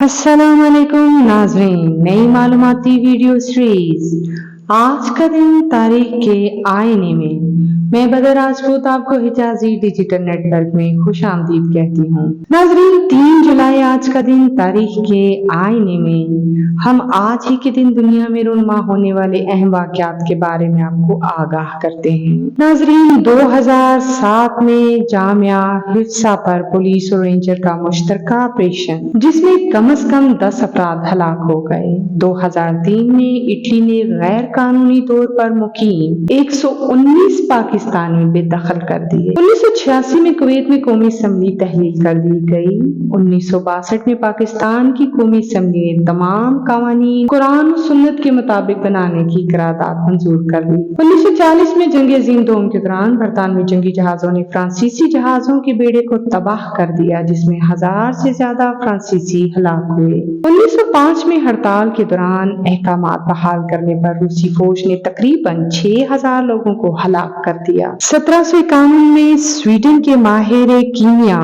अस्सलाम वालेकुम नाज़रीन, नई मालूमाती वीडियो सीरीज आज का दिन तारीख के आईने में मैं बदर राजपूत आपको हिजाजी डिजिटल नेटवर्क में खुश आमदीद कहती हूँ। नाज़रीन, 3 जुलाई आज का दिन तारीख के आईने में हम आज ही के दिन दुनिया में रुनमा होने वाले अहम वाक़यात के बारे में आपको आगाह करते हैं। नाज़रीन, 2007 में जामिया हिफ्सा पर पुलिस और रेंजर का मुश्तरका ऑपरेशन जिसमें कम से कम 10 अफराद हलाक हो गए। 2003 में इटली ने गैर कानूनी तौर पर मुकीम 119 पाकिस्तानी बेदखल कर दिए। 1986 में कुवैत में कौमी असम्बली तहलील कर दी गई। 1962 में पाकिस्तान की कौमी असम्बली ने तमाम कानून कुरान और सुन्नत के मुताबिक बनाने की करारदाद मंजूर कर ली। 1940 में जंग अजीम दोम के दौरान बरतानवी जंगी जहाजों ने फ्रांसीसी जहाजों के बेड़े को तबाह कर दिया, जिसमें 1000 से ज्यादा फ्रांसीसी हलाक हुए। 1905 में हड़ताल के दौरान अहकामात बहाल करने पर रूसी फौज ने तकरीबन 6000 लोगों को हलाक कर दिया। 1751 में स्वीडन के माहिर कीमिया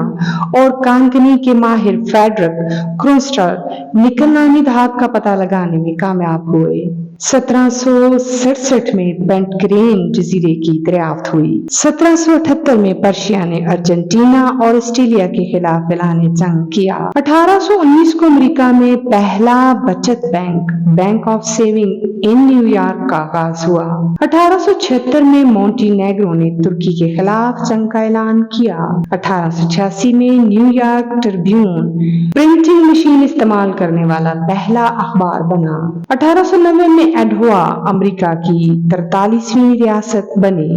और कांकनी के माहिर फ्रेडरिक क्रोन्स्टर निकल नामी धातु का पता लगाने में कामयाब हुए। 1767 में पेंटग्रेन जजीरे की दरियाफ्त हुई। 1778 में पर्शिया ने अर्जेंटीना और ऑस्ट्रेलिया के खिलाफ ऐलान जंग किया। 1819 को अमेरिका में पहला बचत bank, bank of saving in New York का आगाज हुआ। 1876 में मोंटीनेग्रो ने तुर्की के खिलाफ जंग का ऐलान किया। 1886 में न्यूयॉर्क ट्रिब्यून प्रिंटिंग मशीन इस्तेमाल करने वाला पहला अखबार बना। 1890 में एडहुआ अमेरिका की 43वीं रियासत बनी।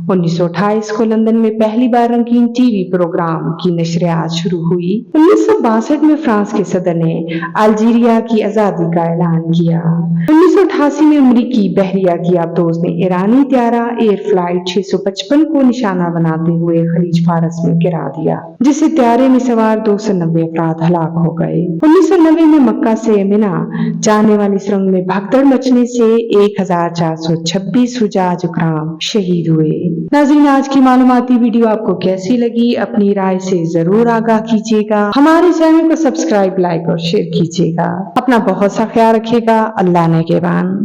1928 को लंदन में पहली बार रंगीन टीवी प्रोग्राम की नशरियात शुरू हुई। 1962 में फ्रांस के सदर ने अल्जीरिया की आजादी का ऐलान किया। 1988 में अमेरिकी बहरिया की आबदोज ने ईरानी त्यारा एयर फ्लाइट 655 को निशाना बनाते हुए खलीज फारस में गिरा दिया, जिससे त्यारे में सवार 290 अफराद हलाक हो गए। 1990 में मक्का से मिना जाने वाली सुरंग में भगदड़ मचने से 1426 हुजाज उकराम शहीद हुए। नाज़रीन, आज की मालूमाती वीडियो आपको कैसी लगी? अपनी राय से जरूर आगाह कीजिएगा। हमारे चैनल को सब्सक्राइब, लाइक और शेयर कीजिएगा। अपना बहुत सा ख्याल रखिएगा। अल्लाह ने के बान।